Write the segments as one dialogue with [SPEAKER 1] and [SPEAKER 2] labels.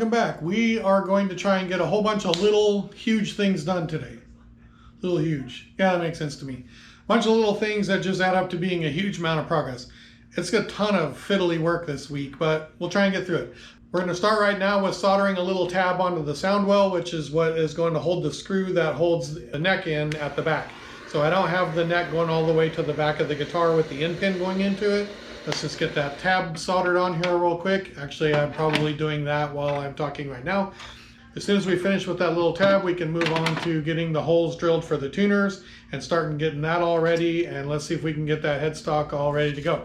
[SPEAKER 1] welcome back. We are going to try and get a whole bunch of little huge things done today. Little huge. Yeah, that makes sense to me. A bunch of little things that just add up to being a huge amount of progress. It's a ton of fiddly work this week, but we'll try and get through it. We're going to start right now with soldering a little tab onto the sound well, which is what is going to hold the screw that holds the neck in at the back. So I don't have the neck going all the way to the back of the guitar with the end pin going into it. Let's just get that tab soldered on here real quick. Actually, I'm probably doing that while I'm talking right now. As soon as we finish with that little tab, we can move on to getting the holes drilled for the tuners and starting getting that all ready. And let's see if we can get that headstock all ready to go.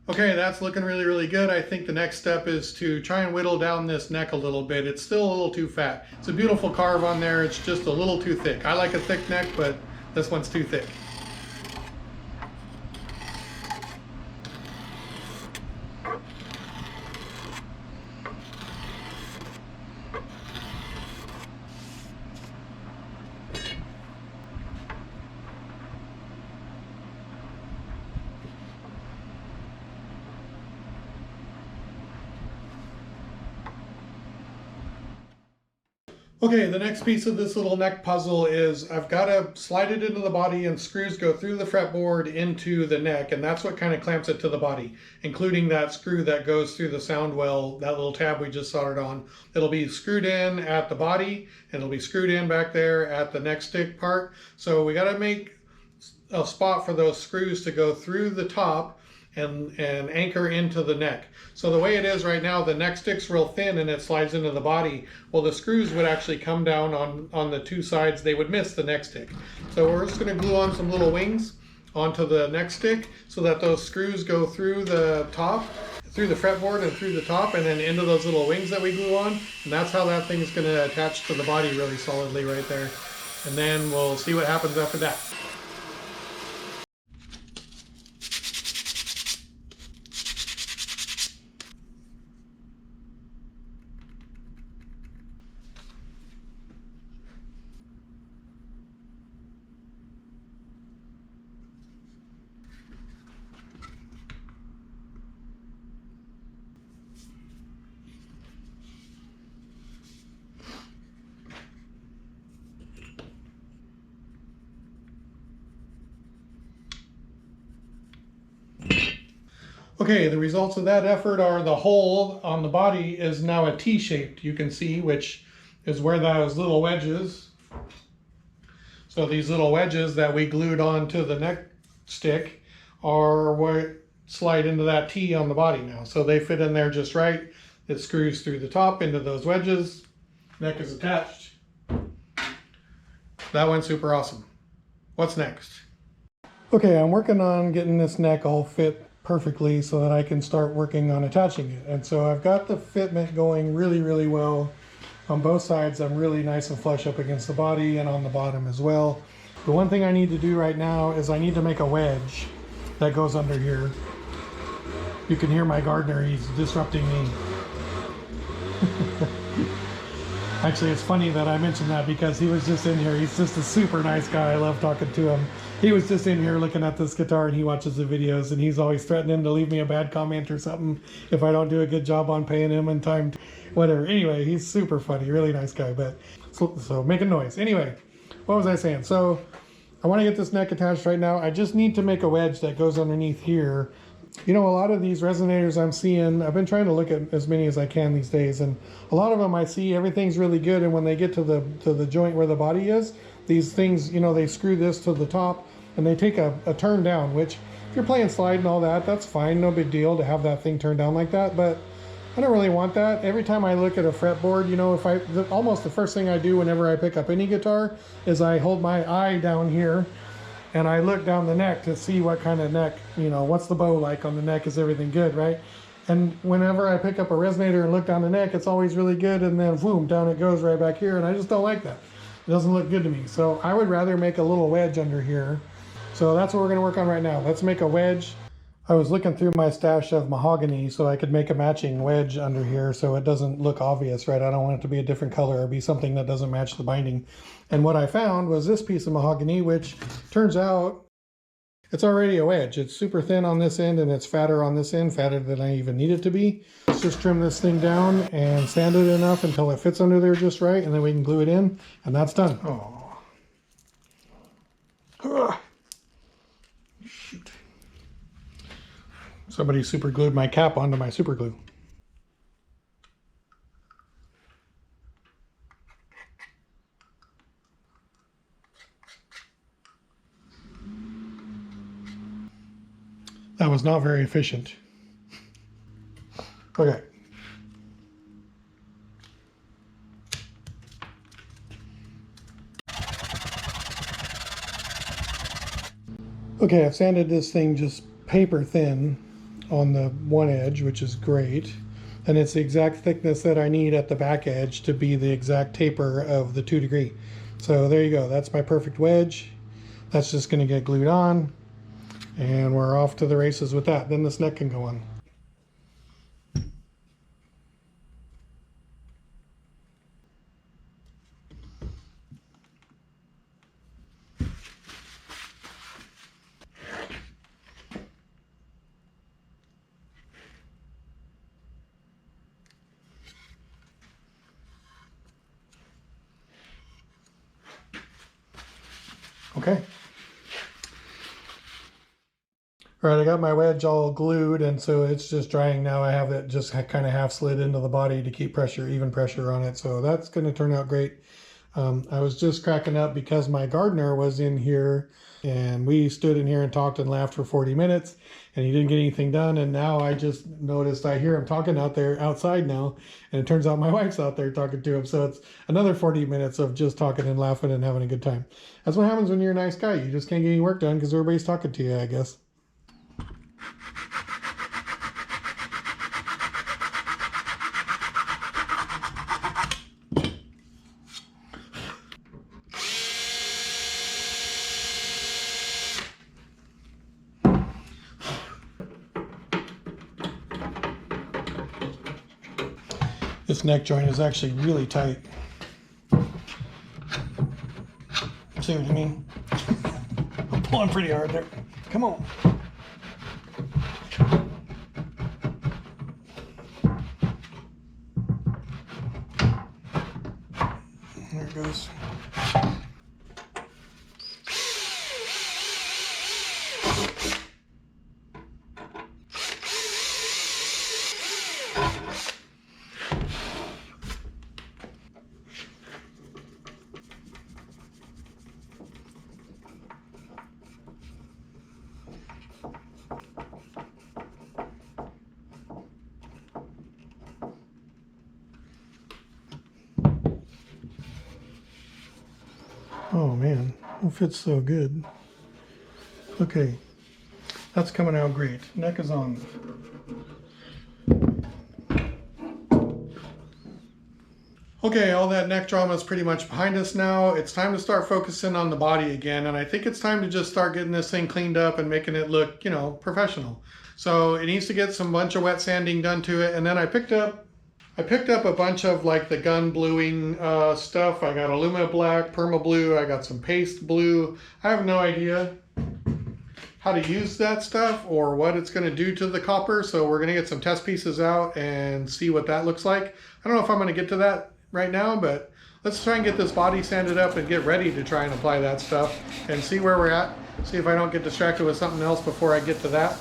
[SPEAKER 1] Okay, that's looking really good. I think the next step is to try and whittle down this neck a little bit. It's still a little too fat. It's a beautiful carve on there. It's just a little too thick. I like a thick neck, but this one's too thick. Okay, the next piece of this little neck puzzle is I've got to slide it into the body and screws go through the fretboard into the neck, and that's what kind of clamps it to the body, including that screw that goes through the sound well, that little tab we just soldered on. It'll be screwed in at the body and it'll be screwed in back there at the neck stick part. So we got to make a spot for those screws to go through the top and anchor into the neck. So the way it is right now, the neck stick's real thin and it slides into the body. Well, the screws would actually come down on the two sides. They would miss the neck stick. So we're just going to glue on some little wings onto the neck stick so that those screws go through the top, through the fretboard and through the top, and then into those little wings that we glue on. And that's how that thing's going to attach to the body really solidly right there. And then we'll see what happens after that. Okay, the results of that effort are the hole on the body is now a T-shaped, you can see, which is where those little wedges. So these little wedges that we glued onto the neck stick are what slide into that T on the body now. So they fit in there just right. It screws through the top into those wedges. Neck is attached. That went super awesome. What's next? Okay, I'm working on getting this neck all fit perfectly so that I can start working on attaching it. And so I've got the fitment going really well on both sides. I'm really nice and flush up against the body and on the bottom as well. The one thing I need to do right now is I need to make a wedge that goes under here. You can hear my gardener, he's disrupting me. Actually, it's funny that I mentioned that because he was just in here. He's just a super nice guy. I love talking to him. He was just in here looking at this guitar and he watches the videos and he's always threatening to leave me a bad comment or something if I don't do a good job on paying him in time, whatever. Anyway, he's super funny, really nice guy, but so making noise. Anyway, what was I saying? So I want to get this neck attached right now. I just need to make a wedge that goes underneath here. You know, a lot of these resonators I'm seeing, I've been trying to look at as many as I can these days, and a lot of them I see everything's really good, and when they get to the joint where the body is, these things, you know, they screw this to the top and they take a turn down, which if you're playing slide and all that, that's fine, no big deal to have that thing turned down like that, but I don't really want that. Every time I look at a fretboard, you know, almost the first thing I do whenever I pick up any guitar is I hold my eye down here and I look down the neck to see what kind of neck, you know, what's the bow like on the neck, is everything good, right? And whenever I pick up a resonator and look down the neck, it's always really good, and then boom, down it goes right back here, and I just don't like that. It doesn't look good to me. So I would rather make a little wedge under here. So that's what we're gonna work on right now. Let's make a wedge. I was looking through my stash of mahogany so I could make a matching wedge under here so it doesn't look obvious, right? I don't want it to be a different color or be something that doesn't match the binding. And what I found was this piece of mahogany, which turns out it's already a wedge. It's super thin on this end and it's fatter on this end, fatter than I even need it to be. Let's just trim this thing down and sand it enough until it fits under there just right, and then we can glue it in, and that's done. Oh. Ugh. Shoot. Somebody super glued my cap onto my super glue. That was not very efficient. Okay. Okay, I've sanded this thing just paper thin on the one edge, which is great. And it's the exact thickness that I need at the back edge to be the exact taper of the 2 degree. So there you go. That's my perfect wedge. That's just going to get glued on. And we're off to the races with that. Then this neck can go on. Okay. All right, I got my wedge all glued, and so it's just drying now. I have it just kind of half slid into the body to keep pressure, even pressure on it. So that's going to turn out great. I was just cracking up because my gardener was in here, and we stood in here and talked and laughed for 40 minutes, and he didn't get anything done. And now I just noticed I hear him talking out there outside now, and it turns out my wife's out there talking to him. So it's another 40 minutes of just talking and laughing and having a good time. That's what happens when you're a nice guy. You just can't get any work done because everybody's talking to you, I guess. This neck joint is actually really tight. See what I mean? I'm pulling pretty hard there. Come on. There it goes. Oh man, it fits so good. Okay, that's coming out great. Neck is on. Okay, all that neck drama is pretty much behind us now. It's time to start focusing on the body again, and I think it's time to just start getting this thing cleaned up and making it look, you know, professional. So it needs to get some bunch of wet sanding done to it, and then I picked up a bunch of like the gun bluing stuff. I got Illumina Black, Perma Blue, I got some Paste Blue. I have no idea how to use that stuff or what it's going to do to the copper. So we're going to get some test pieces out and see what that looks like. I don't know if I'm going to get to that right now, but let's try and get this body sanded up and get ready to try and apply that stuff and see where we're at. See if I don't get distracted with something else before I get to that.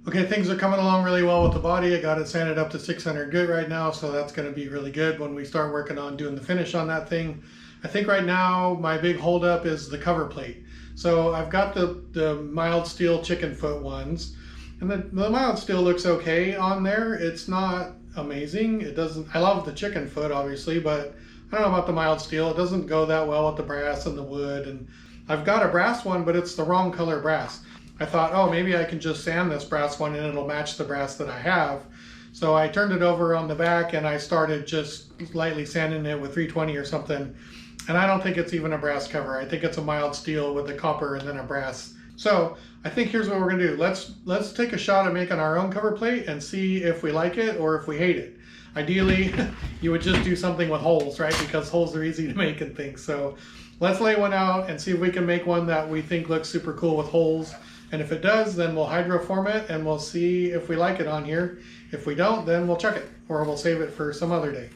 [SPEAKER 1] Okay, things are coming along really well with the body. I got it sanded up to 600 grit right now, so that's going to be really good when we start working on doing the finish on that thing. I think right now my big holdup is the cover plate. So I've got the mild steel chicken foot ones, and the mild steel looks okay on there. It's not amazing. It doesn't. I love the chicken foot obviously, but I don't know about the mild steel. It doesn't go that well with the brass and the wood. And I've got a brass one, but it's the wrong color brass. I thought, oh, maybe I can just sand this brass one and it'll match the brass that I have. So I turned it over on the back and I started just lightly sanding it with 320 or something. And I don't think it's even a brass cover. I think it's a mild steel with a copper and then a brass. So I think here's what we're gonna do. Let's take a shot at making our own cover plate and see if we like it or if we hate it. Ideally, you would just do something with holes, right? Because holes are easy to make and things. So let's lay one out and see if we can make one that we think looks super cool with holes. And if it does, then we'll hydroform it and we'll see if we like it on here. If we don't, then we'll chuck it or we'll save it for some other day.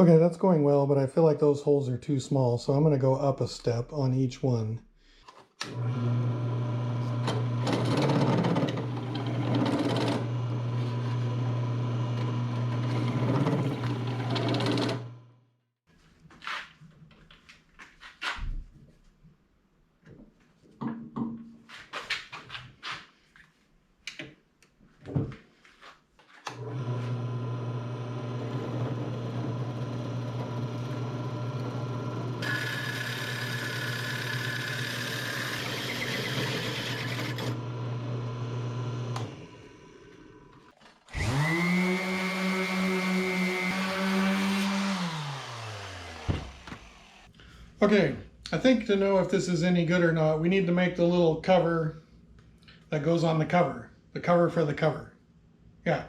[SPEAKER 1] Okay, that's going well, but I feel like those holes are too small, so I'm going to go up a step on each one. Okay, I think to know if this is any good or not, we need to make the little cover that goes on the cover for the cover. Yeah,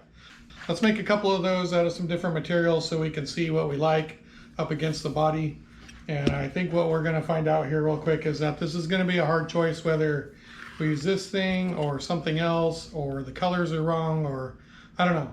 [SPEAKER 1] let's make a couple of those out of some different materials so we can see what we like up against the body. And I think what we're gonna find out here real quick is that this is gonna be a hard choice whether we use this thing or something else, or the colors are wrong, or I don't know.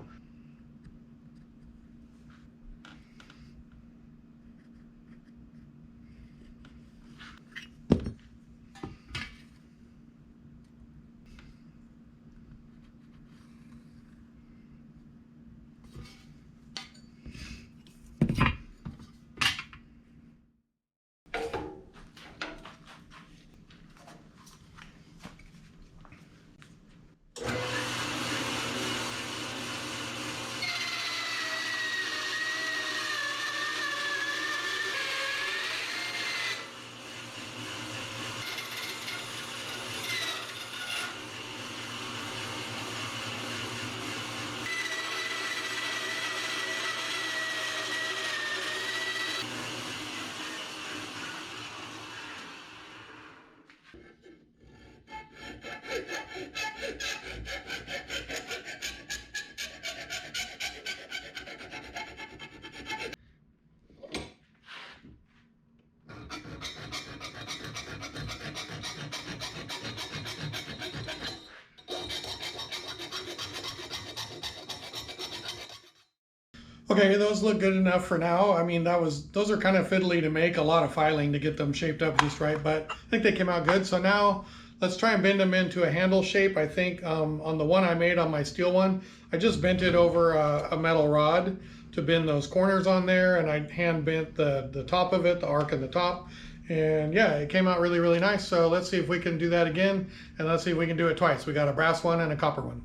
[SPEAKER 1] Okay, those look good enough for now. I mean, those are kind of fiddly to make, a lot of filing to get them shaped up just right, but I think they came out good. So now let's try and bend them into a handle shape. I think on the one I made on my steel one, I just bent it over a metal rod to bend those corners on there, and I hand bent the top of it, the arc in the top. And yeah, it came out really, really nice. So let's see if we can do that again, and let's see if we can do it twice. We got a brass one and a copper one.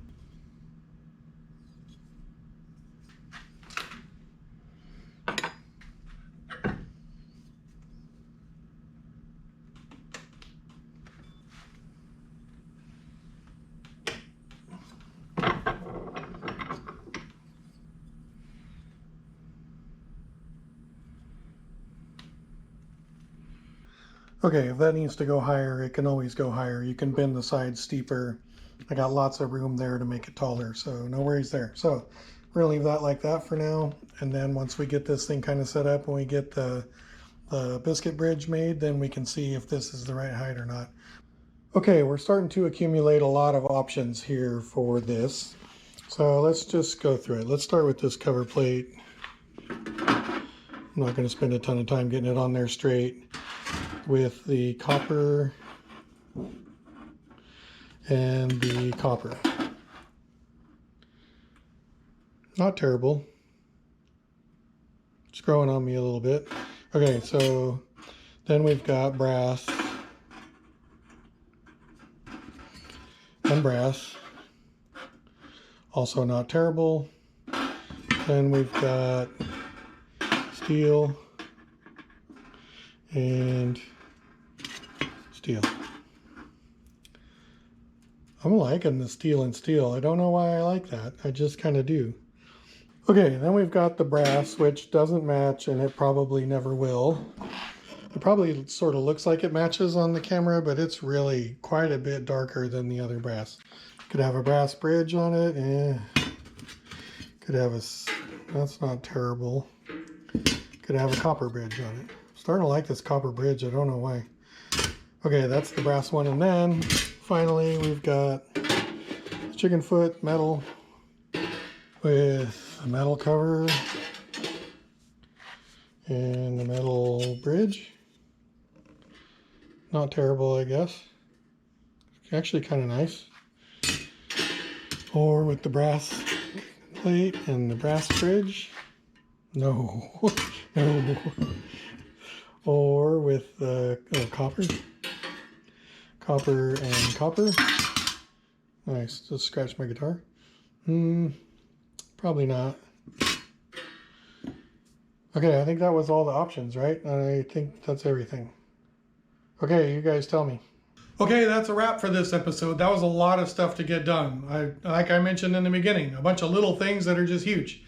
[SPEAKER 1] Okay, if that needs to go higher, it can always go higher. You can bend the sides steeper. I got lots of room there to make it taller, so no worries there. So we're gonna leave that like that for now. And then once we get this thing kind of set up and we get the biscuit bridge made, then we can see if this is the right height or not. Okay, we're starting to accumulate a lot of options here for this. So let's just go through it. Let's start with this cover plate. I'm not gonna spend a ton of time getting it on there straight. With the copper and the copper. Not terrible. It's growing on me a little bit. Okay, so then we've got brass and brass. Also not terrible. Then we've got steel and steel. I'm liking the steel and steel. I don't know why I like that. I just kind of do. Okay, then we've got the brass, which doesn't match, and it probably never will. It probably sort of looks like it matches on the camera, but it's really quite a bit darker than the other brass. Could have a brass bridge on it. Could have that's not terrible. Could have a copper bridge on it. Starting to like this copper bridge, I don't know why. Okay, that's the brass one, and then finally we've got chicken foot metal with a metal cover and the metal bridge. Not terrible, I guess. Actually kind of nice. Or with the brass plate and the brass bridge. No, no. Or with the copper and copper. Nice. Just scratch my guitar. Probably not. Okay, I think that was all the options, right? I think that's everything. Okay, you guys tell me. Okay, that's a wrap for this episode. That was a lot of stuff to get done. Like I mentioned in the beginning, a bunch of little things that are just huge.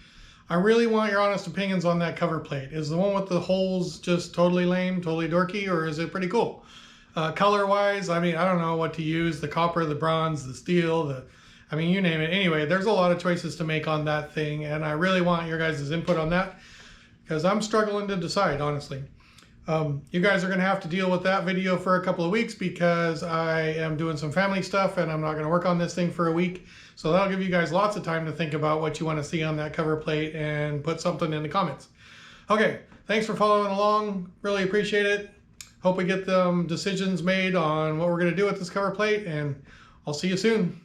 [SPEAKER 1] I really want your honest opinions on that cover plate. Is the one with the holes just totally lame, totally dorky, or is it pretty cool? Color-wise, I mean, I don't know what to use. The copper, the bronze, the steel, I mean, you name it. Anyway, there's a lot of choices to make on that thing, and I really want your guys' input on that because I'm struggling to decide, honestly. You guys are going to have to deal with that video for a couple of weeks because I am doing some family stuff and I'm not going to work on this thing for a week. So that'll give you guys lots of time to think about what you want to see on that cover plate and put something in the comments. Okay, thanks for following along. Really appreciate it. Hope we get them decisions made on what we're going to do with this cover plate, and I'll see you soon.